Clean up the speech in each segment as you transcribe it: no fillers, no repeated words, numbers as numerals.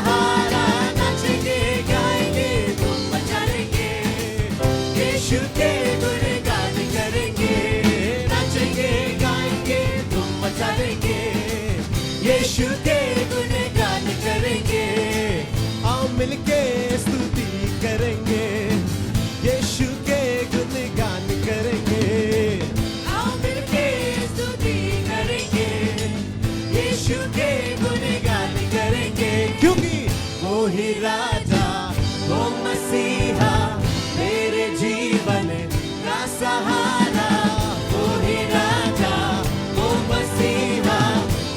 सहारा, नाचेंगे गाएंगे धूम मचाएंगे, यीशु के गुणगान करेंगे, नाचेंगे गाएंगे धूम मचाएंगे, यीशु के गुणगान करेंगे, आओ मिलके स्तुति करेंगे, यीशु के गुणगान करेंगे, आओ मिलके स्तुति करेंगे, यीशु के गुणगान करेंगे, क्योंकि वो ही राजा, वो मसीहा, मेरे जीवन का सहारा, वो ही राजा, वो मसीहा,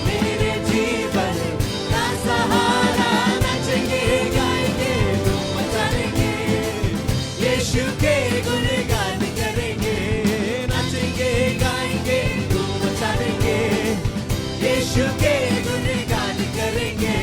मेरे जीवन का सहारा, नाचेंगे गाएंगे धूम मचाएंगे, यीशु के गुणगान करेंगे, नाचेंगे गाएंगे धूम मचाएंगे, यीशु के गुणगान करेंगे।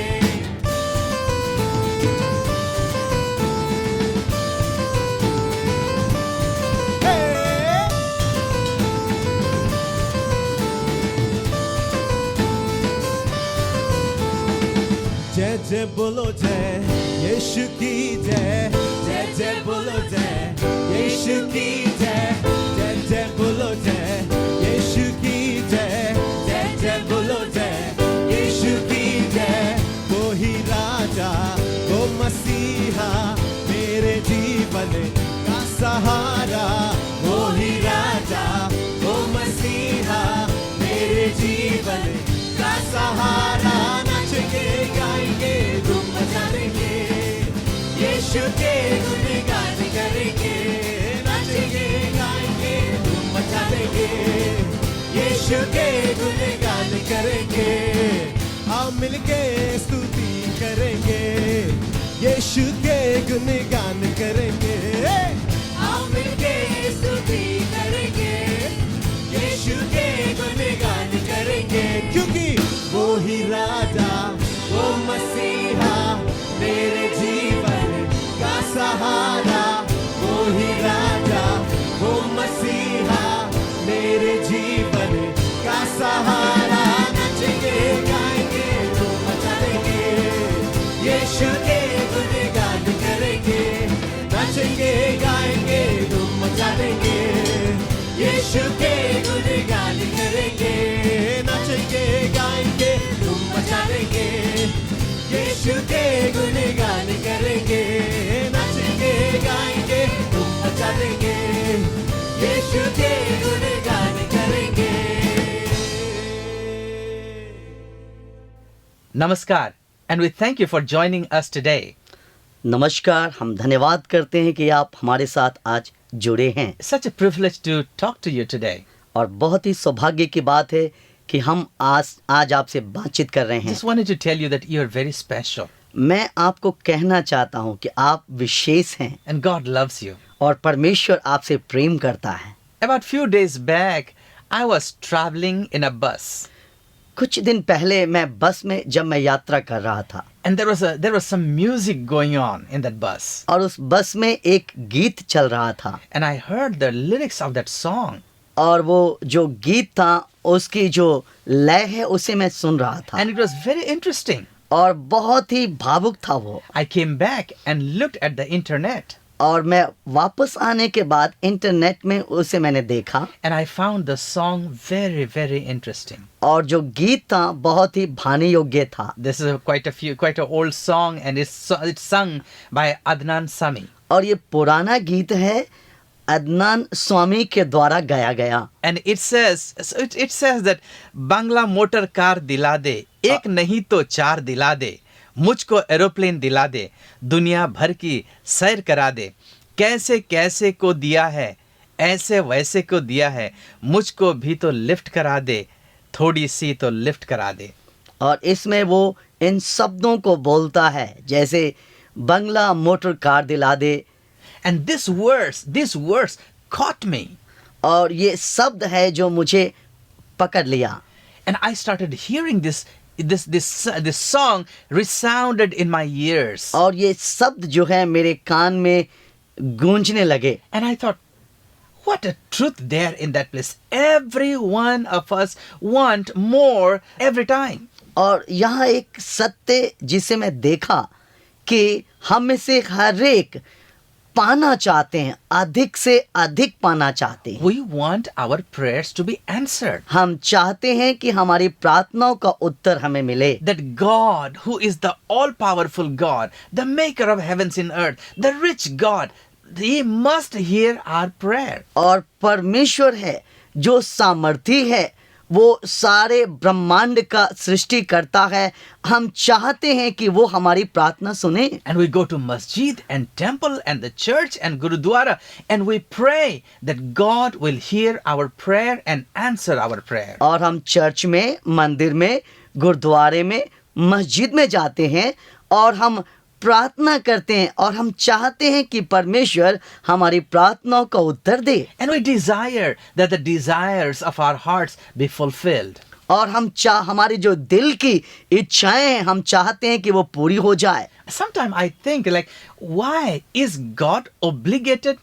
जय जय बोलो जय यीशु की जय, जय जय बोलो जय यीशु की जय, जय जय बोलो जय यीशु की जय, जय जय बोलो जय यीशु की जय, वो ही राजा, वो मसीहा, मेरे जीवन का सहारा, वो ही राजा, वो मसीहा, मेरे जीवन का सहारा, नाचेंगे गाएंगे धूम मचाएंगे, यीशु के गुणगान करेंगे, नाचेंगे गाएंगे धूम मचाएंगे, यीशु के गुणगान करेंगे, आओ मिलके स्तुति करेंगे, यीशु के गुणगान करेंगे, आओ मिलके स्तुति करेंगे, यीशु के गुणगान करेंगे, क्योंकि वो ही राजा, वो मसीहा, मेरे जीवन का सहारा, वो ही राजा, वो मसीहा, मेरे जीवन का सहारा, नाचेंगे गाएंगे धूम मचाएंगे, यीशु के गुणगान करेंगे, नाचेंगे गाएंगे धूम मचाएंगे, यीशु के गुणगान करेंगे, नाचेंगे गाएंगे धूम मचाएंगे, यीशु के गुणगान करेंगे, नाचेंगे गाएंगे धूम मचाएंगे, यीशु के गुणगान करेंगे। Namaskar, and we thank you for joining us today. नमस्कार, हम धन्यवाद करते हैं कि आप हमारे साथ आज जुड़े हैं Such a privilege to talk to you today. और बहुत ही सौभाग्य की बात है कि हम आज आपसे बातचीत कर रहे हैं। Just wanted to tell you that you are very special मैं आपको कहना चाहता हूं कि आप विशेष हैं and God loves you. और परमेश्वर आपसे प्रेम करता है। About few days back, I was traveling in a bus कुछ दिन पहले मैं बस में जब मैं यात्रा कर रहा था and there was some music going on in that bus. और उस बस में एक गीत चल रहा था And I heard the lyrics of that song. और वो जो गीत था उसकी जो लय है उसे मैं सुन रहा था And it was very interesting. और बहुत ही भावुक था वो। I came back and looked at the internet और मैं वापस आने के बाद इंटरनेट में उसे मैंने देखा and I found the song very, very interesting. और जो गीत था बहुत ही भाने योग्य था। This is quite an old song and it's sung by Adnan Sami. और ये पुराना गीत है, अदनान स्वामी के द्वारा गाया गया। And it says that Bangla motor car दिला दे, एक नहीं तो चार दिला दे, मुझको एरोप्लेन दिला दे, दुनिया भर की सैर करा दे, कैसे कैसे को दिया है, ऐसे वैसे को दिया है, मुझको भी तो लिफ्ट करा दे, थोड़ी सी तो लिफ्ट करा दे। और इसमें वो इन शब्दों को बोलता है जैसे बंगला मोटर कार दिला दे। And this verse caught me. और ये शब्द है जो मुझे पकड़ लिया। And I started hearing this song resounded in my ears. और ये शब्द जो है मेरे कान में गूंजने लगे। And I thought, what a truth there in that place. Every one of us want more every time. और यहाँ एक सत्य जिसे मैं देखा कि हम में से हर एक पाना चाहते हैं, अधिक से अधिक पाना चाहते हैं। We want our prayers to be answered. हम चाहते हैं कि हमारी प्रार्थनाओं का उत्तर हमें मिले। That God, who is the all-powerful God, the maker of heavens and earth, the rich God, He must hear our prayer. और परमेश्वर है जो सामर्थी है, वो सारे ब्रह्मांड का सृष्टि करता है। हम चाहते हैं कि वो हमारी प्रार्थना सुने। And we go to masjid and temple and the church and gurudwara and we pray that God will hear our prayer and answer our prayer. और हम चर्च में, मंदिर में, गुरुद्वारे में, मस्जिद में जाते हैं और हम प्रार्थना करते हैं और हम चाहते हैं कि परमेश्वर हमारी प्रार्थनाओं का उत्तर दे। And we desire that the desires of our hearts be fulfilled. और हमारी जो दिल की इच्छाएं हैं, हम चाहते हैं कि वो पूरी हो जाए। Sometimes I think like, why is God obligated?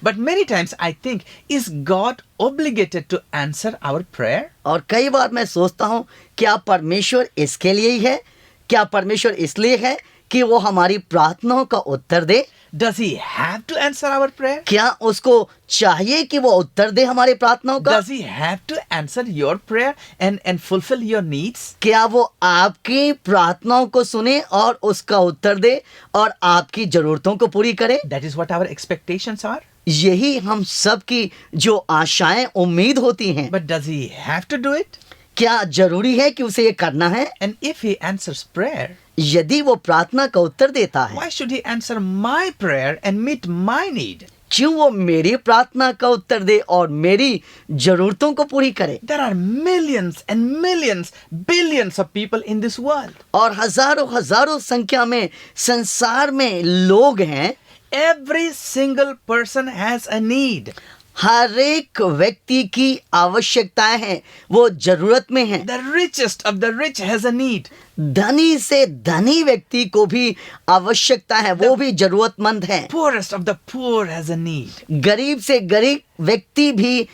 But many times I think, is God obligated to answer our prayer? और कई बार मैं सोचता हूँ, क्या परमेश्वर इसके लिए ही है? क्या परमेश्वर इसलिए है कि वो हमारी प्रार्थनाओं का उत्तर दे? Does He have to answer our prayer? क्या उसको चाहिए कि वो उत्तर दे हमारी प्रार्थनाओं का? Does He have to answer your prayer and fulfill your needs? क्या वो आपकी प्रार्थनाओं को सुने और उसका उत्तर दे और आपकी जरूरतों को पूरी करे? That is what our expectations are. यही हम सब की जो आशाएं, उम्मीद होती हैं। But does He have to do it? क्या जरूरी है कि उसे ये करना है? And if He answers prayer, यदि वो प्रार्थना का उत्तर देता है, why should He answer my prayer and meet my need? क्यों वो मेरी प्रार्थना का उत्तर दे और मेरी जरूरतों को पूरी करे? There are millions and millions, billions of people in this world. और हजारों हजारों संख्या में संसार में लोग हैं। Every single person has a need. हर एक व्यक्ति की आवश्यकताएं हैं, वो जरूरत में है। The richest of the rich has a need. धनी से धनी व्यक्ति को भी आवश्यकता है, वो भी जरूरतमंद है। Poorest of the poor has a need. गरीब से गरीब व्यक्ति भी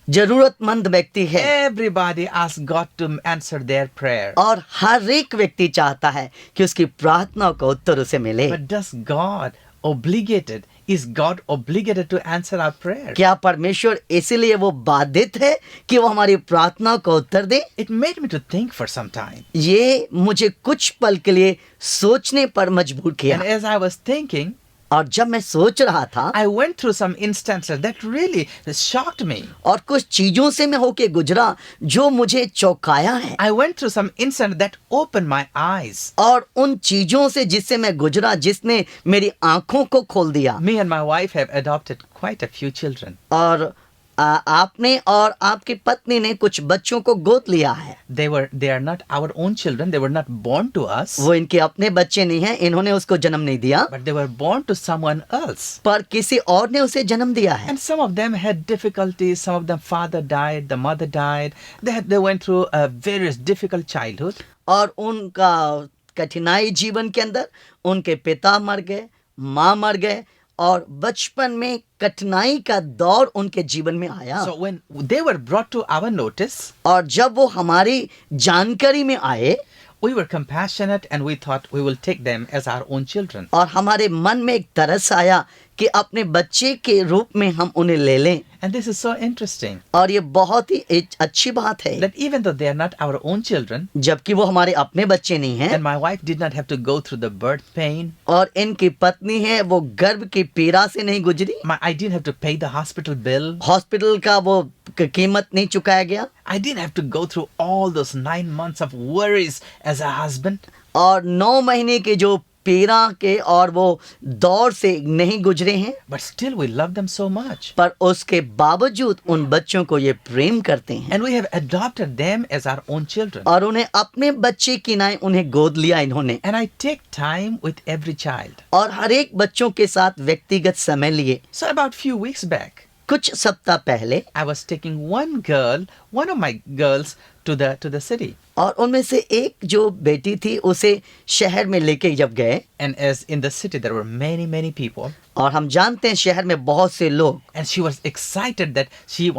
जरूरतमंद व्यक्ति है। Everybody asks God to answer their prayer. और हर एक व्यक्ति चाहता है कि उसकी प्रार्थना का उत्तर उसे मिले। But does God obligated? Is God obligated to answer our prayer? क्या परमेश्वर इसीलिए वो बाधित है कि वो हमारी प्रार्थना को उत्तर दे? It made me to think for some time. ये मुझे कुछ पल के लिए सोचने पर मजबूर किया। And as I was thinking, और जब मैं सोच रहा था, I went through some instances that really shocked me. और कुछ चीजों से मैं होके गुजरा जो मुझे चौंकाया है। I went through some incidents that opened my eyes. और उन चीजों से जिससे मैं गुजरा, जिसने मेरी आंखों को खोल दिया। Me and my wife have adopted quite a few children. और आपने और आपकी पत्नी ने कुछ बच्चों को गोद लिया है। They are not our own children. They were not born to us. वो इनके अपने बच्चे नहीं हैं, इन्होंने उसको जन्म नहीं दिया, But they were born to someone else. पर किसी और ने उसे जन्म दिया है। And some of them had difficulties. Some of them father died, the mother died. They went through a various difficult childhood. और उनका कठिनाई जीवन के अंदर, उनके पिता मर गए, माँ मर गए और बचपन में कठिनाई का दौर उनके जीवन में आया। So when they were brought to our notice, और जब वो हमारी जानकारी में आए, we were compassionate and we thought we will take them as our own children. और हमारे मन में एक तरस आया कि अपने बच्चे के रूप में हम उन्हें ले लें। And this is so interesting और ये बहुत ही अच्छी बात है that even though they are not our own children, जबकि वो हमारे अपने बच्चे नहीं हैं, and my wife did not have to go through the birth pain, और इनकी पत्नी है वो गर्भ की पीड़ा से नहीं गुजरी, I didn't have to pay the hospital bill, hospital का वो कीमत नहीं चुकाया गया, I didn't have to go through all those 9 months of worries as a husband. और 9 महीने के जो पीड़ा के और वो दौर से नहीं गुजरे हैं, But still we love them so much. पर उसके बावजूद उन बच्चों को ये प्रेम करते हैं And we have adopted them as our own children. और उन्हें अपने बच्चे की नाई उन्हें गोद लिया इन्होंने। And I take time with every child. और हर एक बच्चों के साथ व्यक्तिगत समय लिए। So about few weeks back, कुछ सप्ताह पहले I was taking one of my girls to the city. और उनमें से एक जो बेटी थी उसे शहर में लेके जब गए, And as in the city there were many people, और हम जानते हैं शहर में बहुत से लोग, and she was excited that she's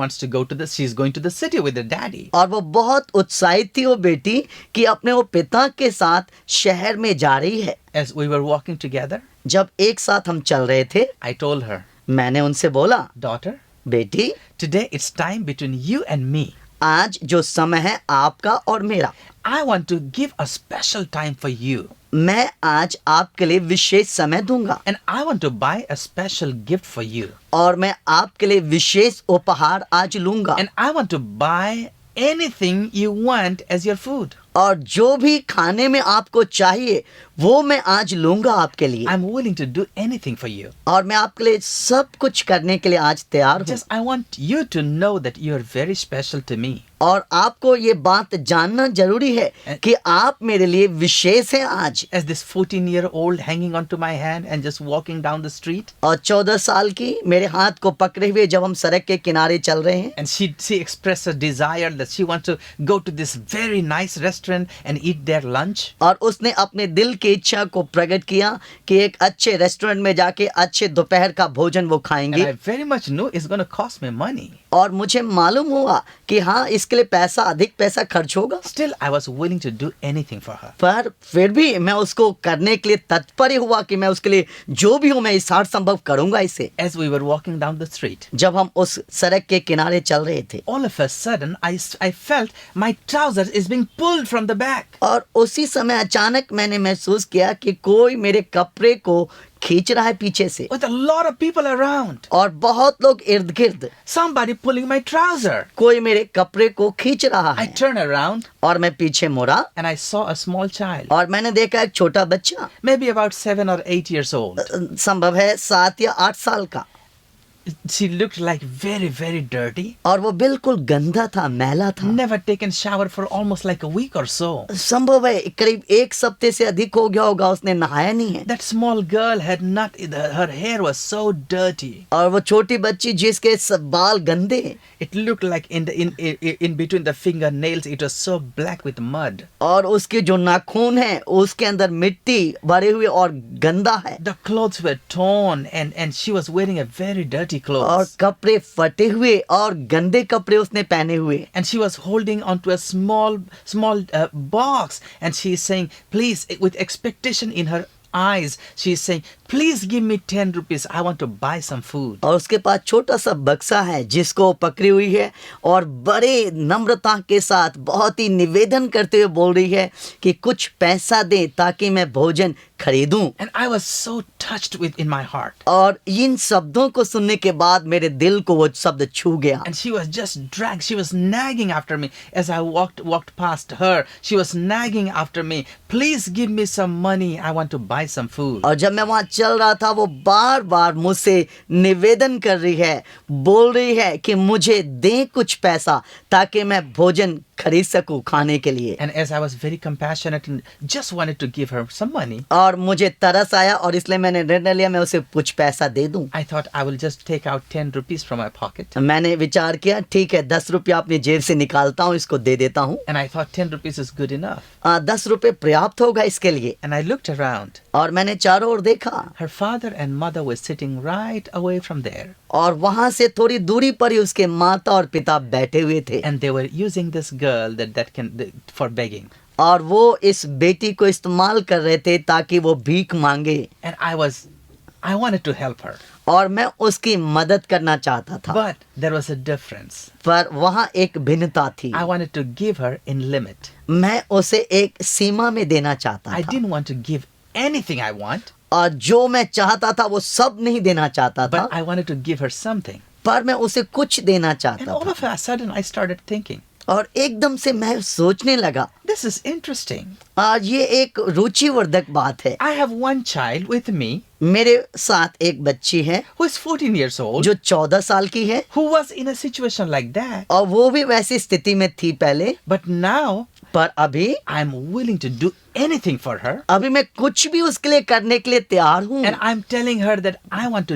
going to the city with her daddy. और वो बहुत उत्साहित थी वो बेटी कि अपने वो पिता के साथ शहर में जा रही है। As we were walking together, जब एक साथ हम चल रहे थे, I told her, मैंने उनसे बोला, daughter, बेटी, today it's time between you and me. आज जो समय है आपका और मेरा, I want to give a special time for you. मैं आज आपके लिए विशेष समय दूंगा, And I want to buy a special gift for you. और मैं आपके लिए विशेष उपहार आज लूंगा, And I want to buy anything you want as your food. और जो भी खाने में आपको चाहिए वो मैं आज लूंगा आपके लिए, I'm willing to do anything for you. और मैं आपके लिए सब कुछ करने के लिए आज तैयार हूँ। Just I want you to know that you are very special to me. और आपको ये बात जानना जरूरी है कि आप मेरे लिए विशेष हैं आज। As this 14-year-old hanging onto my hand and just walking down the street. और 14 साल की मेरे हाथ को पकड़े हुए जब हम सड़क के किनारे चल रहे हैं, And she expressed a desire that she wants to go to this very nice restaurant and eat their lunch. और उसने अपने दिल की इच्छा को प्रकट किया कि एक अच्छे रेस्टोरेंट में जाके अच्छे दोपहर का भोजन वो And खाएंगे। I very much knew it's going to cost me money. और मुझे मालूम हुआ कि हाँ, इसके लिए पैसा, अधिक पैसा खर्च होगा, Still, I was willing to do anything for her. पर फिर भी मैं उसको करने के लिए तत्पर हुआ कि मैं उसके लिए जो भी हूँ मैं साथ संभव करूंगा इसे। As we were walking down the street, जब हम उस सड़क के किनारे चल रहे थे, all of a sudden, I felt my trousers is being pulled from the back. और उसी समय अचानक मैंने महसूस किया कि कोई मेरे कपड़े को खींच रहा है पीछे से, With a lot of people around. और बहुत लोग इर्द गिर्द, Somebody pulling my trouser. कोई मेरे कपड़े को खींच रहा I है। turned around और मैं पीछे मुड़ा and I saw a small child, और मैंने देखा एक छोटा बच्चा, maybe about 7 or 8 years old. संभव है 7 या 8 साल का, She looked like very dirty. और वो बिल्कुल गंदा था, मैला था। Never taken shower for almost like a week or so. संभव है करीब 1 हफ्ते से अधिक हो गया होगा उसने नहाया नहीं है। That small girl had not, her hair was so dirty. और वो छोटी बच्ची जिसके सब बाल गंदे, It looked like in between the fingernails, it was so black with mud. और उसके जो नाखून है उसके अंदर मिट्टी भरे हुए और गंदा है, The clothes were torn and she was wearing a very dirty और clothes. कपड़े फटे हुए और गंदे कपड़े उसने पहने हुए, And she was holding onto a small box, and she is saying, please, with expectation in her eyes, she is saying, please give me 10 rupees. I want to buy some food. और उसके पास छोटा सा बक्सा है जिसको पकड़ी हुई है, और बड़े नम्रता के साथ बहुत ही निवेदन करते हुए बोल रही है कि कुछ पैसा दे ताकि मैं भोजन खरीदूं। And I was so touched in my heart. और इन शब्दों को सुनने के बाद मेरे दिल को वो शब्द छू गया, And she was just dragged. She was nagging after me as I walked past her. She was nagging after me. Please give me some money. I want to buy some food. और जब मैं वहां चल रहा था वो बार बार मुझसे निवेदन कर रही है, बोल रही है कि मुझे दे कुछ पैसा ताकि मैं भोजन खरीद सकूं खाने के लिए। And as I was very compassionate and just wanted to give her some money, और मुझे तरस आया और इसलिए मैंने निर्णय लिया मैं उसे कुछ पैसा दे दूं। I thought I will just take out 10 rupees from my pocket. मैंने विचार किया ठीक है 10 रुपया अपनी जेब से निकालता हूँ, इसको दे देता हूँ। And I thought 10 rupees is good enough. 10 रुपए पर्याप्त होगा इसके लिए। And I looked around. और मैंने चारों ओर देखा, Her father and mother were sitting right away from there. और वहां से थोड़ी दूरी पर ही उसके माता और पिता बैठे हुए थे, And they were using this girl for begging. और वो इस बेटी को इस्तेमाल कर रहे थे ताकि वो भीख मांगे, And I wanted to help her. और मैं उसकी मदद करना चाहता था। But there was a difference. पर वहां एक भिन्नता थी, I wanted to give her in limit. मैं उसे एक सीमा में देना चाहता I था, didn't want to give anything I want, और जो मैं चाहता था वो सब नहीं देना चाहता था, but I wanted to give her something. पर मैं उसे कुछ देना And चाहता all था। of a sudden I started thinking, और एकदम से मैं सोचने लगा, this is interesting. आज ये एक रुचिवर्धक बात है। I have one child with me मेरे साथ एक बच्ची है who is 14 years old, जो 14 साल की है, who was in a situation like that. और वो भी वैसी स्थिति में थी पहले, But now पर अभी I'm willing to do anything for her. अभी मैं कुछ भी उसके लिए करने के लिए तैयार हूँ। And I'm telling her that I want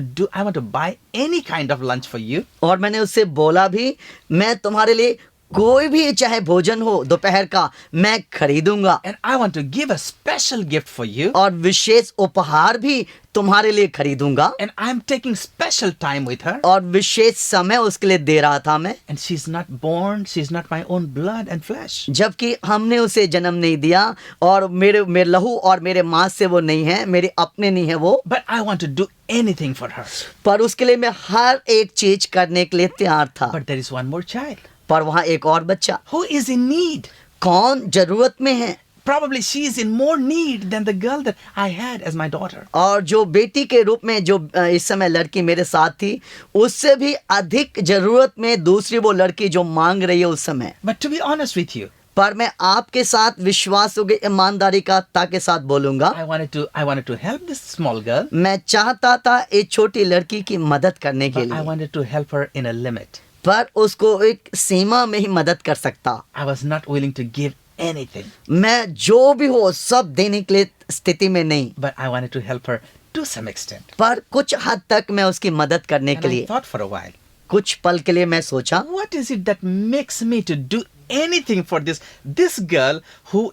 to buy any kind of lunch for you. और मैंने उससे बोला भी, मैं तुम्हारे लिए कोई भी चाहे भोजन हो दोपहर का मैं खरीदूंगा And I want to give a special gift for you. और विशेष उपहार भी तुम्हारे लिए खरीदूंगा And I'm taking special time with her. और विशेष समय उसके लिए दे रहा था मैं, And she's not born, she's not my own blood and flesh. जबकि हमने उसे जन्म नहीं दिया और मेरे लहू और मेरे मांस से वो नहीं है, मेरे अपने नहीं है वो, But I want to do anything for her. पर उसके लिए मैं हर एक चीज करने के लिए तैयार था। But there is one more child पर वहाँ एक और बच्चा, who is in need. कौन जरूरत में है, Probably she is in more need than the girl that I had as my daughter. और जो बेटी के रूप में जो इस समय लड़की मेरे साथ थी उससे भी अधिक जरूरत में दूसरी वो लड़की जो मांग रही है उस समय। But to be honest with you, पर मैं आपके साथ विश्वास के ईमानदारी का के साथ बोलूंगा, I wanted to help this small girl, मैं चाहता था एक छोटी लड़की की मदद करने के but I लिए, wanted to help her in a limit. पर उसको एक सीमा में ही मदद कर सकता। I was not willing to give anything, मैं जो भी हो सब देने के लिए स्थिति में नहीं, but I wanted to help her to some extent. पर कुछ हद तक मैं उसकी मदद करने And के I लिए thought for a while, कुछ पल के लिए मैं सोचा, what is it that makes me to do anything for this girl who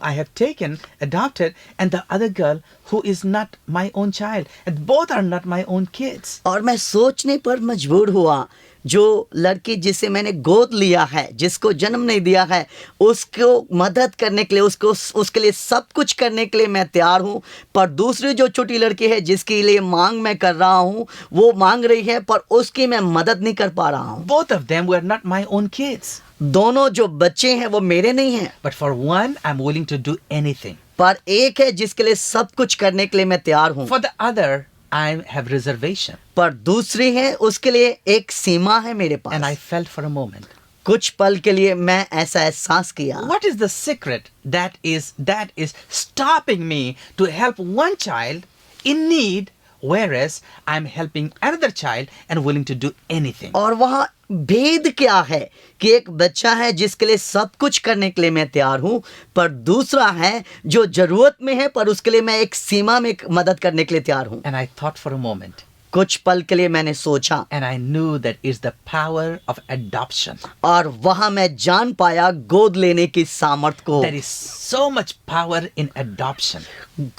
I have taken, adopted, and the other girl who is not my own child, and both are not my own kids. और मैं सोचने पर मजबूर हुआ, जो लड़की जिसे मैंने गोद लिया है, जिसको जन्म नहीं दिया है, उसको मदद करने के लिए, उसके लिए सब कुछ करने के लिए मैं तैयार हूँ, पर दूसरी जो छोटी लड़की है जिसके लिए मांग मैं कर रहा हूँ, वो मांग रही है पर उसकी मैं मदद नहीं कर पा रहा हूँ। Both of them were not my own kids. दोनों जो बच्चे हैं वो मेरे नहीं हैं, But for one, I'm willing to do anything. पर एक है जिसके लिए सब कुछ करने के लिए मैं तैयार हूँ, For the other, I have reservation. पर दूसरी है उसके लिए एक सीमा है मेरे And I pass. felt for a moment, कुछ पल के लिए मैं ऐसा एहसास किया, what is the secret that is stopping me to help one child in need, whereas I'm helping another child and willing to do anything. और वहाँ भेद क्या है कि एक बच्चा है जिसके लिए सब कुछ करने के लिए मैं तैयार हूँ, पर दूसरा है जो जरूरत में है पर उसके लिए मैं एक सीमा में मदद करने के लिए तैयार हूँ। And I thought for a moment, कुछ पल के लिए मैंने सोचा and I knew that it's the power of adoption. और वहाँ मैं जान पाया गोद लेने की सामर्थ को। There is so much power in adoption.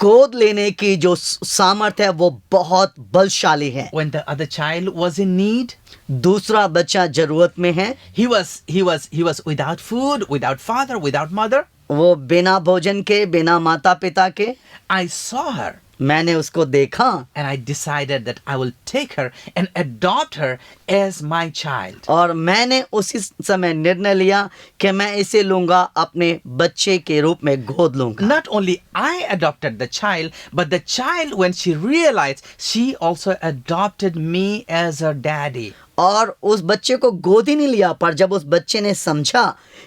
गोद लेने की जो सामर्थ है वो बहुत बलशाली है। When the other child was in need, दूसरा बच्चा जरूरत में है, he was without food, without father, without mother. वो बिना भोजन के, बिना माता पिता के। I saw her मैंने उसको देखा and I decided that I will take her and adopt her as my child. और मैंने उसी समय निर्णय लिया कि मैं इसे लूंगा, अपने बच्चे के रूप में गोद लूंगा। Not only I adopted the child, but the child, when she realized, she also adopted me as her daddy. और उस बच्चे को गोद ही नहीं लिया, पर जब उस बच्चे ने समझा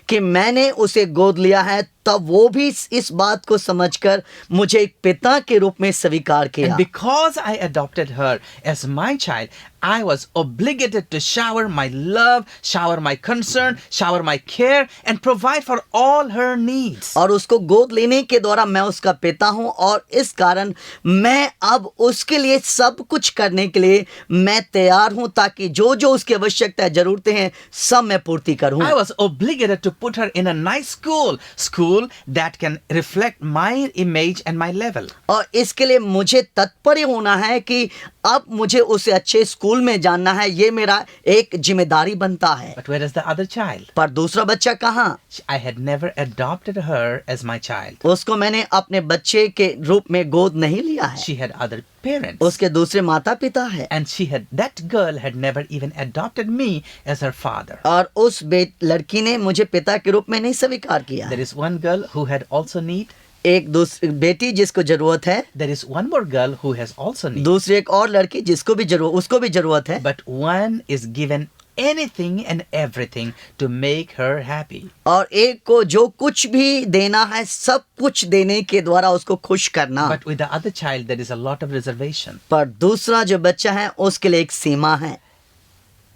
कि मैंने उसे गोद लिया है, तब वो भी इस बात को समझकर मुझे एक पिता के रूप में स्वीकार किया। And because I adopted her as my child, I was obligated to shower my love, shower my concern, shower my care, and provide for all her needs. और उसको गोद लेने के द्वारा मैं उसका पिता हूँ और इस कारण मैं अब उसके लिए सब कुछ करने के लिए मैं तैयार हूँ, ताकि जो जो उसकी आवश्यकता जरूरतें हैं सब मैं पूर्ति करूँ। I was obligated to put her in a nice school that can reflect my image and my level. और इसके लिए मुझे तत्पर होना है कि अब मुझे उसे अच्छे स्कूल में जानना है, ये मेरा एक जिम्मेदारी बनता है। But where is the other child? पर दूसरा बच्चा कहाँ? I had never adopted her as my child. उसको मैंने अपने बच्चे के रूप में गोद नहीं लिया है। She had other parents. उसके दूसरे माता पिता है And that girl had never even adopted me as her father. और उस लड़की ने मुझे पिता के रूप में नहीं स्वीकार किया। There is one girl who had also need. एक दूसरी बेटी जिसको जरूरत है, There is one more girl who has also need. दूसरी एक और लड़की जिसको भी उसको भी जरूरत है, But one is given anything and everything to make her happy. और एक को जो कुछ भी देना है सब कुछ देने के द्वारा उसको खुश करना। But with the other child, there is a lot of reservation. पर दूसरा जो बच्चा है उसके लिए एक सीमा है।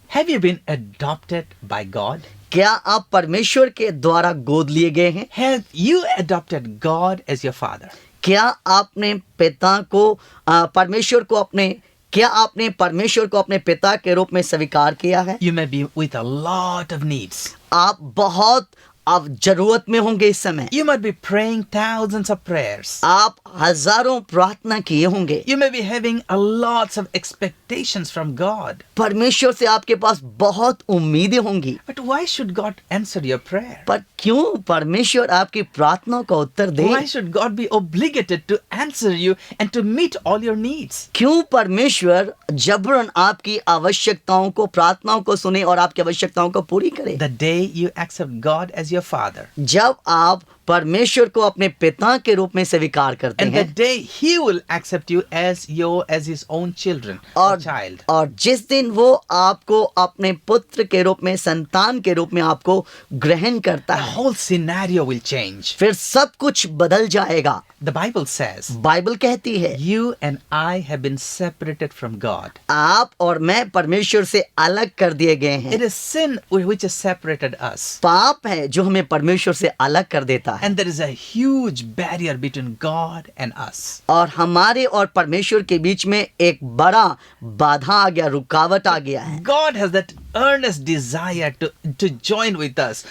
Have you been adopted by God? क्या आप परमेश्वर के द्वारा गोद लिए गए हैं? Have you adopted God as your father? क्या आपने पिता को परमेश्वर को अपने क्या आपने परमेश्वर को अपने पिता के रूप में स्वीकार किया है? You may be with a lot of needs. आप बहुत अब जरूरत में होंगे इस समय। You might be praying thousands of prayers. आप हजारों प्रार्थना किए होंगे। You may be having a lots of expectations from God. परमेश्वर से आपके पास बहुत उम्मीदें होंगी। But why should God answer your prayer? पर क्यों परमेश्वर आपकी प्रार्थनाओं का उत्तर दे? Why should God be obligated to answer you and to meet all your needs? क्यों परमेश्वर जबरन आपकी आवश्यकताओं को, प्रार्थनाओं को सुने और आपकी आवश्यकताओं को पूरी करे? The day you accept God as your father, जब आप परमेश्वर को अपने पिता के रूप में स्वीकार करते and the हैं day He will accept you as His own children or child. और जिस दिन वो आपको अपने पुत्र के रूप में, संतान के रूप में आपको ग्रहण करता The है, whole scenario will change. फिर सब कुछ बदल जाएगा। The Bible says, बाइबल कहती है you and I have been separated from God. आप और मैं परमेश्वर से अलग कर दिए गए हैं। It is sin which has separated us. पाप है जो हमें परमेश्वर से अलग कर देता है And there is a huge barrier between God and us. और हमारे और परमेश्वर के बीच में एक बड़ा बाधा आ गया, रुकावट आ गया है। God has that earnest desire to join with us,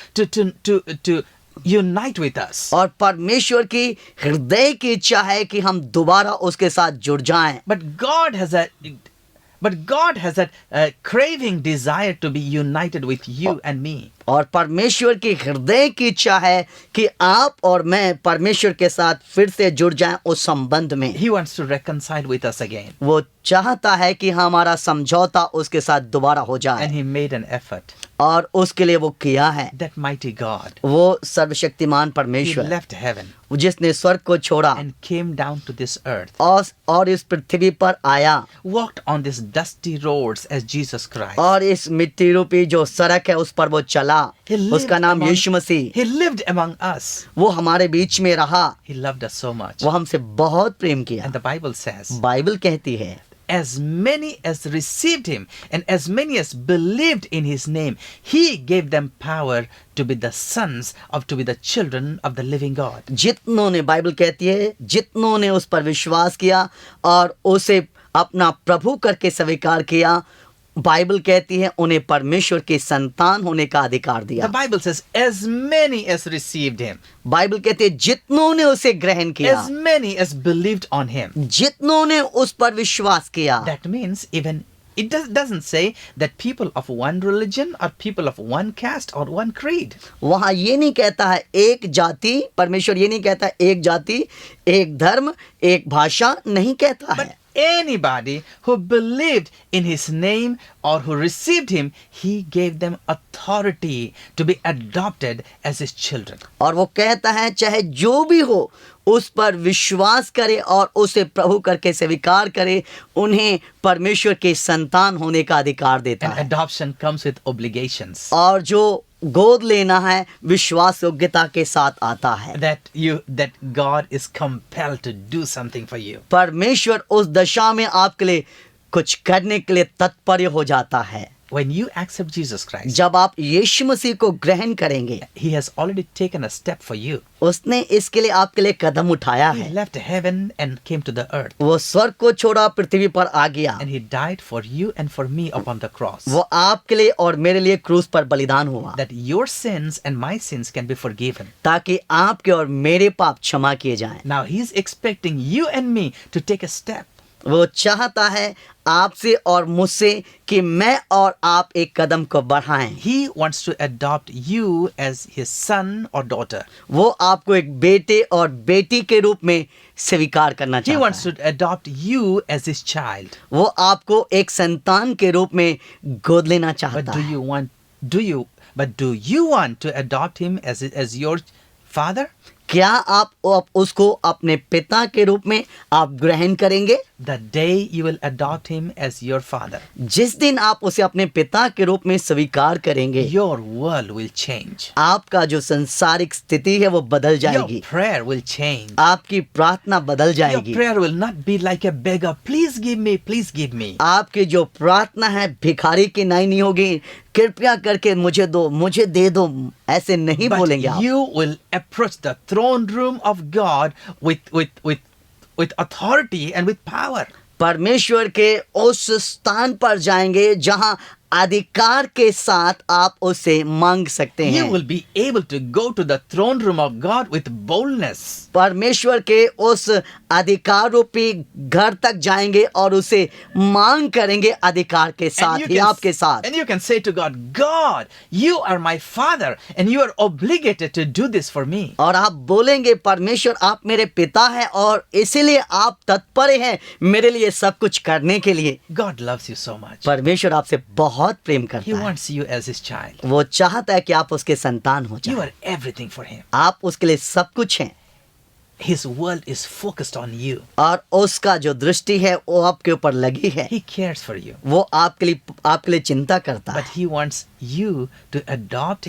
to unite with us. और परमेश्वर की हृदय की इच्छा है कि हम दोबारा उसके साथ जुड़ जाएं। But God has that craving desire to be united with you and me. और परमेश्वर की हृदय की इच्छा है कि आप और मैं परमेश्वर के साथ फिर से जुड़ जाएं उस संबंध में। He wants to reconcile with us again. वो चाहता है कि हमारा समझौता उसके साथ दोबारा हो And जाए He made an effort. और उसके लिए वो किया है। That mighty God, वो सर्वशक्तिमान He परमेश्वर left heaven जिसने स्वर्ग को छोड़ा and came down to this earth, और इस पृथ्वी पर आया walked on these dusty roads as Jesus Christ. और इस मिट्टी रूपी जो सड़क है उस पर वो चला। He lived उसका नाम among- Yeshu Masih. He lived among us. वो हमारे बीच में रहा। He loved us so much. वो हमसे बहुत प्रेम किया। And the Bible says, Bible कहती है as many as received Him and as many as believed in His name, He gave them power to be the sons to be the children of the living God. जितनों ने, Bible कहती है, जितनों ने उस पर विश्वास किया और उसे अपना प्रभु करके स्वीकार किया, बाइबल कहती है उन्हें परमेश्वर के संतान होने का अधिकार The दिया। Bible says, as many as received Him, Bible कहती है जितनों ने उसे ग्रहण किया, as many as believed on Him. जितनों ने उस पर विश्वास किया। That means even it doesn't say that people of one religion or people of one caste or one creed. वहां ये नहीं कहता है एक जाति, परमेश्वर ये नहीं कहता एक जाति, एक धर्म, एक भाषा, नहीं कहता But है। anybody who believed in His name or who received Him, He gave them authority to be adopted as His children. और वो कहता है चाहे जो भी हो उस पर विश्वास करे और उसे प्रभु करके स्वीकार करे, उन्हें परमेश्वर के संतान होने का अधिकार देता And है। adoption comes with obligations. और जो गोद लेना है विश्वास योग्यता के साथ आता है। That God is compelled to do something for you. परमेश्वर उस दशा में आपके लिए कुछ करने के लिए तत्पर हो जाता है। When you accept Jesus Christ, जब आप यीशु मसीह को ग्रहण करेंगे, He has already taken a step for you. उसने इसके लिए आपके लिए कदम उठाया He है। left heaven and came to the earth. वो स्वर्ग को छोड़ा, पृथ्वी पर आ गया। And He died for you and for me upon the cross. वो आपके लिए और मेरे लिए क्रूस पर बलिदान हुआ That your sins and my sins can be forgiven. ताकि आपके और मेरे पाप क्षमा किए जाएं। Now He's expecting you and me to take a step. वो चाहता है आपसे और मुझसे कि मैं और आप एक कदम को बढ़ाएं। He wants to adopt you as His son or daughter. वो आपको एक बेटे और बेटी के रूप में स्वीकार करना He चाहता wants है। to adopt you as His child. वो आपको एक संतान के रूप में गोद लेना But चाहता do है। you want to adopt him as your father? क्या आप उसको अपने पिता के रूप में आप ग्रहण करेंगे? The day you will adopt him as your father, जिस दिन आप उसे अपने पिता के रूप में स्वीकार करेंगे, your world will change. आपका जो संसारिक स्थिति है वो बदल Your जाएगी। prayer will change. आपकी प्रार्थना बदल Your जाएगी। prayer will not be like a beggar. Please give me, please give me. आपकी जो प्रार्थना है भिखारी की नहीं होगी, कृपया करके मुझे दो, मुझे दे दो, ऐसे नहीं But बोलेंगे आप। you will approach the throne room of God with authority and with power. परमेश्वर के उस स्थान पर जाएंगे जहां अधिकार के साथ आप उसे मांग सकते You हैं। will be able to go to the throne room of God with boldness. परमेश्वर के उस अधिकार रूपी घर तक जाएंगे और उसे मांग करेंगे अधिकार के साथ ही आपके साथ। and you can say to God, God, you are my father and you are obligated to do this for me. और आप बोलेंगे परमेश्वर आप मेरे पिता हैं और इसीलिए आप तत्पर हैं मेरे लिए सब कुछ करने के लिए। God loves you so much. परमेश्वर आपसे बहुत प्रेम He करता है। wants you as his child. वो चाहता है कि आप उसके संतान हो You जाए। are everything for him. आप उसके लिए सब कुछ हैं His world is focused on you. और उसका जो दृष्टि है वो आपके ऊपर लगी है। He cares for you. वो आपके लिए चिंता करता But है। he wants you to adopt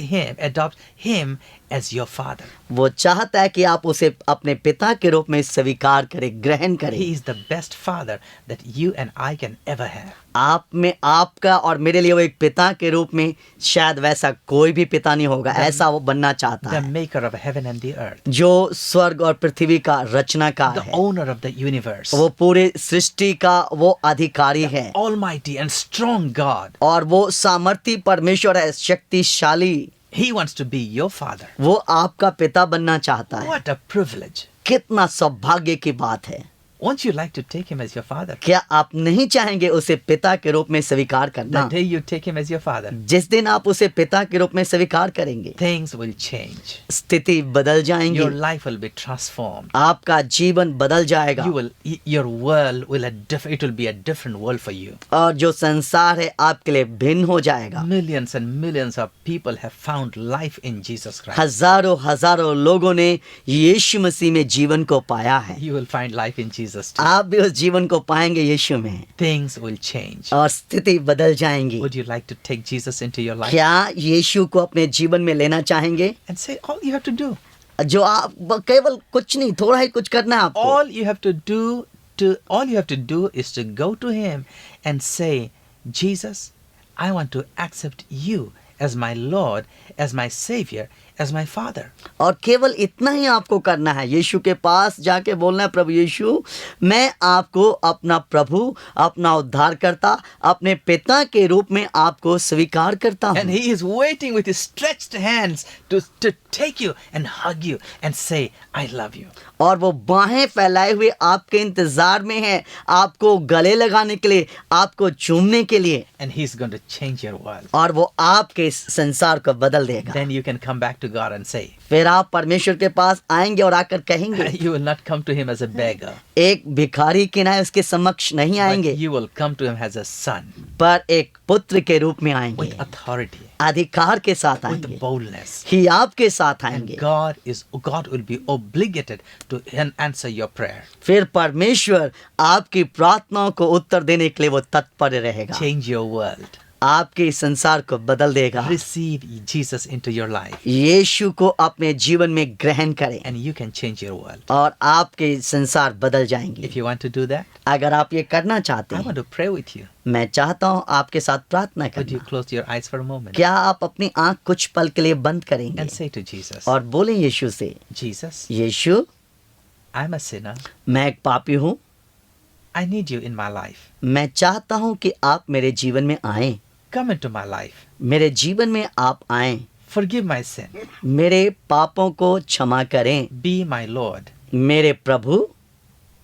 him as your father. वो चाहता है कि आप उसे अपने पिता के रूप में स्वीकार करें, ग्रहण करें। He is the best father that you and I can ever have. आप में आपका और मेरे लिए वो एक पिता के रूप में शायद वैसा कोई भी पिता नहीं होगा, ऐसा वो बनना चाहता The है। maker of heaven and the earth. जो स्वर्ग और पृथ्वी का रचनाकार The है, owner of the universe. वो पूरे सृष्टि का वो अधिकारी है Almighty and strong God. और वो सामर्थी परमेश्वर है, शक्तिशाली। He wants to be your father. वो आपका पिता बनना चाहता है। What a privilege. कितना सौभाग्य की बात है। Won't you like to take him as your father? क्या आप नहीं चाहेंगे उसे पिता के रूप में स्वीकार The करना? day you take him as your father, जिस दिन आप उसे पिता के रूप में स्वीकार करेंगे things will change. स्थिति बदल जाएंगी, Your life will be transformed. आपका जीवन बदल जाएगा Your world will it will be a different world for you. और जो संसार है आपके लिए भिन्न हो जाएगा। Millions and millions of people have found life in Jesus Christ. हजारों हजारों लोगों ने यीशु मसीह में जीवन को पाया है। You will find life in Jesus too. आप भी उस जीवन को पाएंगे यीशु में Things will change. और स्थिति बदल जाएंगी। Would you like to take Jesus into your life क्या यीशु को अपने जीवन में लेना चाहेंगे? and say all you have to do? जो आप केवल कुछ नहीं, थोड़ा ही कुछ करना है आपको। All you have to do is to go to him and say, Jesus, I want to accept you as my Lord, as my Savior, as my Father. और केवल इतना ही आपको करना है, यीशु के पास जाके बोलना है, प्रभु यीशु मैं आपको अपना प्रभु, अपना उद्धारकर्ता, अपने पिता के रूप में आपको स्वीकार करता And हूँ। he is waiting with his stretched hands to take you and hug you and say, I love you. और वो बाहें फैलाए हुए आपके इंतजार में है, आपको गले लगाने के लिए, आपको चूमने के लिए, And he's going to change your world. और वो आपके संसार को बदल देगा। Then you can come back to God and say, फिर आप परमेश्वर के पास आएंगे और आकर कहेंगे, you will not come to him as a beggar, एक भिखारी के ना उसके समक्ष नहीं but आएंगे, you will come to him as a son पर एक पुत्र के रूप में आएंगे, with authority, अधिकार के साथ with आएंगे, boldness. ही आपके साथ And आएंगे। God will be obligated to answer your prayer. फिर परमेश्वर आपकी प्रार्थनाओं को उत्तर देने के लिए वो तत्पर रहेगा, Change your world. आपके संसार को बदल देगा। Receive Jesus into your life यीशु को अपने जीवन में ग्रहण करें and you can change your world. और आपके संसार बदल जाएंगे। If you want to do that, अगर आप ये करना चाहते I हैं, want to pray with you. मैं चाहता हूँ आपके साथ प्रार्थना Would you करना। close your eyes for a moment क्या आप अपनी आंख कुछ पल के लिए बंद करेंगे and say to Jesus, और बोलें यीशु से, Jesus, Yeshu I'm a sinner. मैं एक पापी हूँ, I need you in my life. मैं चाहता हूँ कि आप मेरे जीवन में आएं, Come into my life. मेरे जीवन में आप आएं, Forgive my sin. मेरे पापों को क्षमा करें, Be my Lord मेरे प्रभु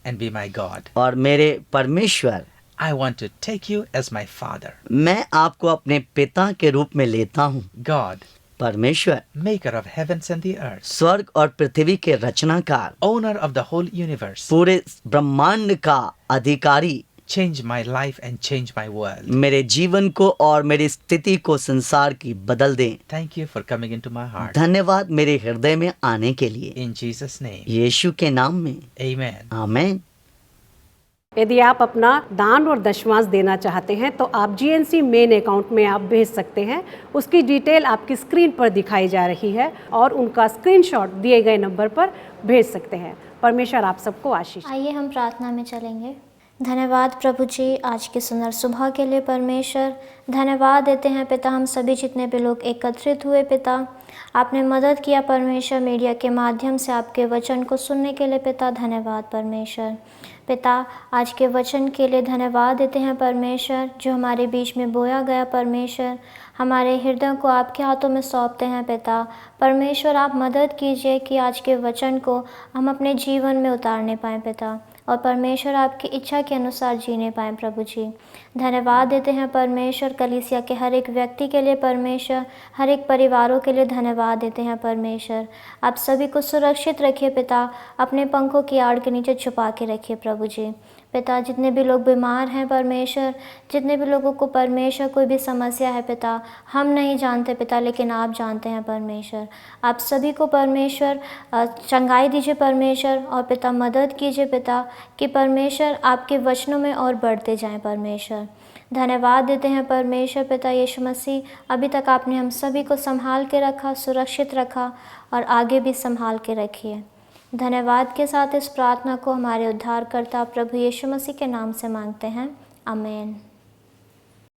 and be my God. और मेरे परमेश्वर। I want to take you as my Father. मैं आपको अपने पिता के रूप में लेता हूँ। God, परमेश्वर maker of heavens and the earth, स्वर्ग और पृथ्वी के रचनाकार, owner of the whole universe, पूरे ब्रह्मांड का अधिकारी, change my life and change my world. मेरे जीवन को और मेरी स्थिति को संसार की बदल दें। Thank you for coming into my heart. धन्यवाद मेरे हृदय में आने के लिए, In Jesus' name, यीशु के नाम में, amen. आमीन। यदि आप अपना दान और दशमांश देना चाहते हैं तो आप जीएनसी मेन अकाउंट में आप भेज सकते हैं। उसकी डिटेल आपकी स्क्रीन पर दिखाई जा रही है और उनका स्क्रीनशॉट दिए गए नंबर पर भेज सकते हैं। परमेश्वर आप सबको आशीष। आइए हम प्रार्थना में चलेंगे। धन्यवाद प्रभु जी आज की सुंदर सुबह के लिए। परमेश्वर धन्यवाद देते हैं पिता, हम सभी जितने भी लोग एकत्रित हुए पिता, आपने मदद किया परमेश्वर मीडिया के माध्यम से आपके वचन को सुनने के लिए पिता। धन्यवाद परमेश्वर। पिता, आज के वचन के लिए धन्यवाद देते हैं परमेश्वर, जो हमारे बीच में बोया गया परमेश्वर। हमारे हृदय को आपके हाथों में सौंपते हैं पिता। परमेश्वर, आप मदद कीजिए कि आज के वचन को हम अपने जीवन में उतारने पाएँ पिता, और परमेश्वर आपकी इच्छा के अनुसार जीने पाएँ प्रभु जी। धन्यवाद देते हैं परमेश्वर, कलीसिया के हर एक व्यक्ति के लिए परमेश्वर, हर एक परिवारों के लिए धन्यवाद देते हैं परमेश्वर। आप सभी को सुरक्षित रखिए पिता, अपने पंखों की आड़ के नीचे छुपा के रखिए प्रभु जी। पिता, जितने भी लोग बीमार हैं परमेश्वर, जितने भी लोगों को परमेश्वर कोई भी समस्या है पिता, हम नहीं जानते पिता, लेकिन आप जानते हैं परमेश्वर। आप सभी को परमेश्वर चंगाई दीजिए परमेश्वर, और पिता मदद कीजिए पिता कि परमेश्वर आपके वचनों में और बढ़ते जाएं परमेश्वर। धन्यवाद देते हैं परमेश्वर पिता यीशु मसीह, अभी तक आपने हम सभी को संभाल के रखा, सुरक्षित रखा, और आगे भी संभाल के रखिए। धन्यवाद के साथ इस प्रार्थना को हमारे उद्धारकर्ता प्रभु यीशु मसीह के नाम से मांगते हैं, आमीन।